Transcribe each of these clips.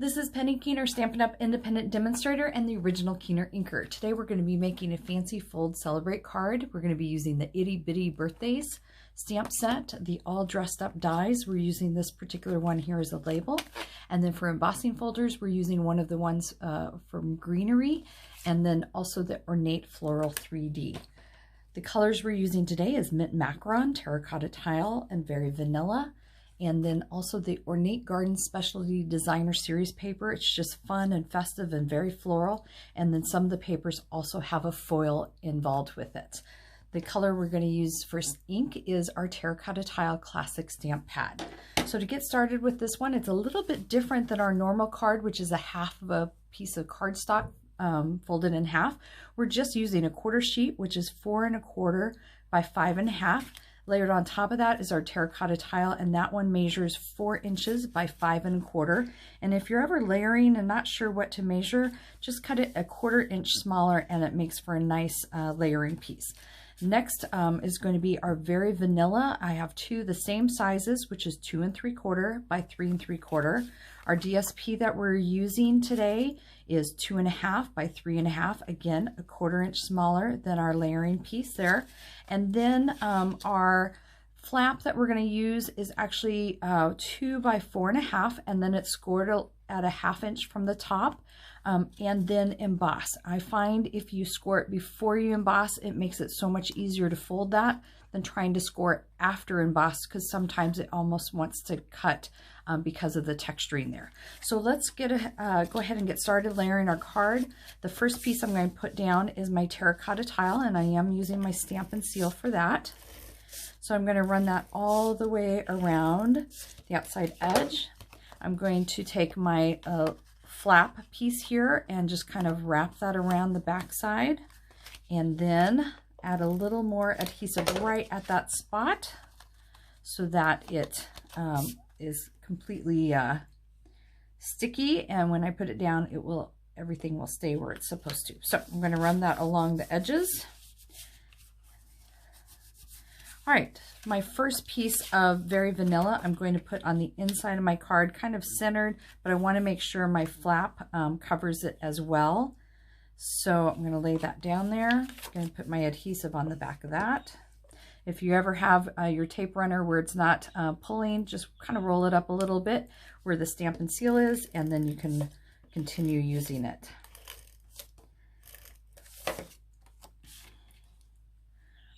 This is Penny Keener, Stampin' Up! Independent Demonstrator and the original KeenerINKer. Today we're going to be making a fancy fold celebrate card. We're going to be using the Itty Bitty Birthdays stamp set, the all dressed up dies. We're using this particular one here as a label. And then for embossing folders, we're using one of the ones from Greenery, and then also the Ornate Floral 3D. The colors we're using today is Mint Macaron, Terracotta Tile, and Very Vanilla. And then also the Ornate Garden Specialty Designer Series paper. It's just fun and festive and very floral. And then some of the papers also have a foil involved with it. The color we're going to use for ink is our Terracotta Tile Classic Stamp Pad. So to get started with this one, it's a little bit different than our normal card, which is a half of a piece of cardstock folded in half. We're just using a quarter sheet, which is 4 1/4 by 5 1/2. Layered on top of that is our terracotta tile, and that one measures 4 inches by 5 1/4. And if you're ever layering and not sure what to measure, just cut it a 1/4 inch smaller and it makes for a nice layering piece. Next is going to be our Very Vanilla. I have two the same sizes, which is 2 3/4 by 3 3/4. Our DSP that we're using today is 2 1/2 by 3 1/2. Again, a 1/4 inch smaller than our layering piece there. And then our flap that we're going to use is actually 2 by 4 1/2, and then it's scored at a 1/2 inch from the top. And then emboss. I find if you score it before you emboss, it makes it so much easier to fold that than trying to score it after emboss, because sometimes it almost wants to cut because of the texturing there. So let's go ahead and get started layering our card. The first piece I'm going to put down is my terracotta tile, and I am using my Stampin' Seal for that. So I'm going to run that all the way around the outside edge. I'm going to take my flap piece here and just kind of wrap that around the back side, and then add a little more adhesive right at that spot so that it is completely sticky, and when I put it down, everything will stay where it's supposed to. So I'm going to run that along the edges. All right, my first piece of Very Vanilla I'm going to put on the inside of my card, kind of centered, but I want to make sure my flap covers it as well. So I'm going to lay that down there. I'm going to put my adhesive on the back of that. If you ever have your tape runner where it's not pulling, just kind of roll it up a little bit where the Stampin' Seal is, and then you can continue using it.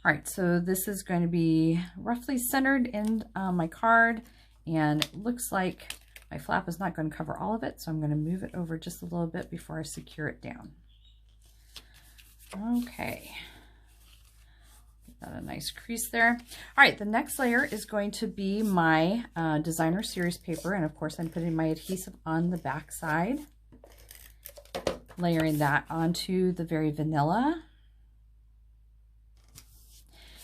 All right, so this is going to be roughly centered in my card, and it looks like my flap is not going to cover all of it, so I'm going to move it over just a little bit before I secure it down. Okay, got a nice crease there. All right, the next layer is going to be my designer series paper, and of course I'm putting my adhesive on the back side, layering that onto the Very Vanilla.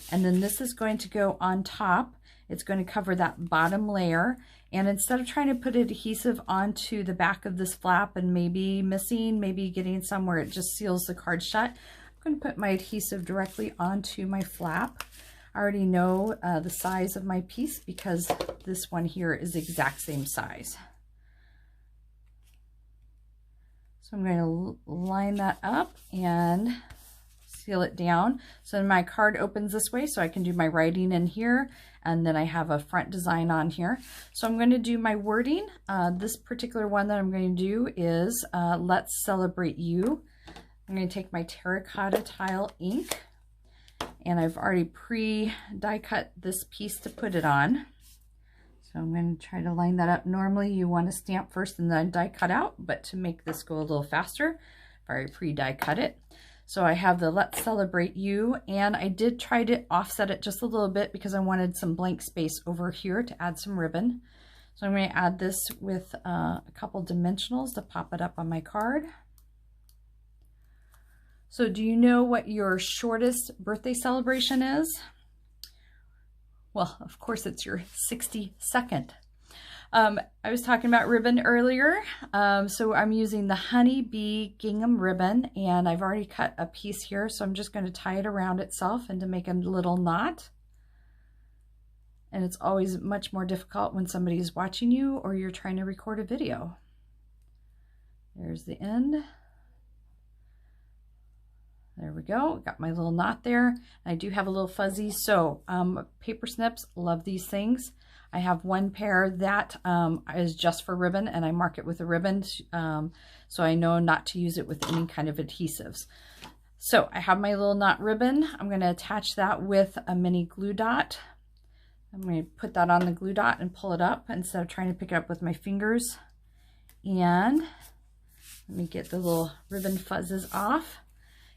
And then this is going to go on top. It's going to cover that bottom layer. And instead of trying to put adhesive onto the back of this flap and maybe missing, maybe getting somewhere it just seals the card shut, I'm going to put my adhesive directly onto my flap. I already know the size of my piece because this one here is the exact same size. So I'm going to line that up and seal it down. So my card opens this way so I can do my writing in here, and then I have a front design on here. So I'm going to do my wording. This particular one that I'm going to do is Let's Celebrate You. I'm going to take my terracotta tile ink, and I've already pre-die cut this piece to put it on. So I'm going to try to line that up. Normally you want to stamp first and then die cut out, but to make this go a little faster, I've already pre-die cut it. So I have the Let's Celebrate You, and I did try to offset it just a little bit because I wanted some blank space over here to add some ribbon. So I'm going to add this with a couple dimensionals to pop it up on my card. So do you know what your shortest birthday celebration is? Well, of course it's your 62nd. I was talking about ribbon earlier, so I'm using the Honey Bee gingham ribbon, and I've already cut a piece here, so I'm just going to tie it around itself and to make a little knot. And it's always much more difficult when somebody is watching you or you're trying to record a video. There's the end. There we go. Got my little knot there. I do have a little fuzzy. So paper snips, love these things. I have one pair that is just for ribbon, and I mark it with a ribbon so I know not to use it with any kind of adhesives. So I have my little knot ribbon. I'm going to attach that with a mini glue dot. I'm going to put that on the glue dot and pull it up instead of trying to pick it up with my fingers. And let me get the little ribbon fuzzes off.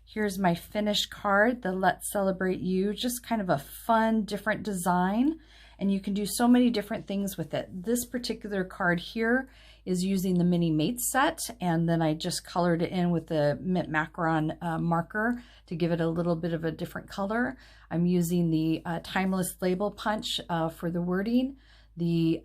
Here's my finished card, the Let's Celebrate You, just kind of a fun, different design. And you can do so many different things with it. This particular card here is using the mini mates set, and then I just colored it in with the mint macaron marker to give it a little bit of a different color. I'm using the timeless label punch for the wording, the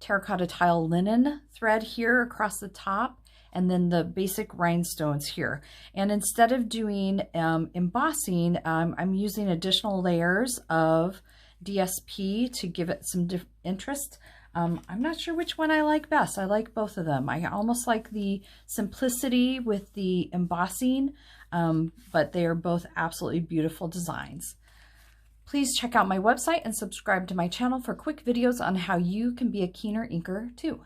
terracotta tile linen thread here across the top, and then the basic rhinestones here. And instead of doing embossing, I'm using additional layers of DSP to give it some interest. I'm not sure which one I like best. I like both of them. I almost like the simplicity with the embossing, but they are both absolutely beautiful designs. Please check out my website and subscribe to my channel for quick videos on how you can be a Keener inker too.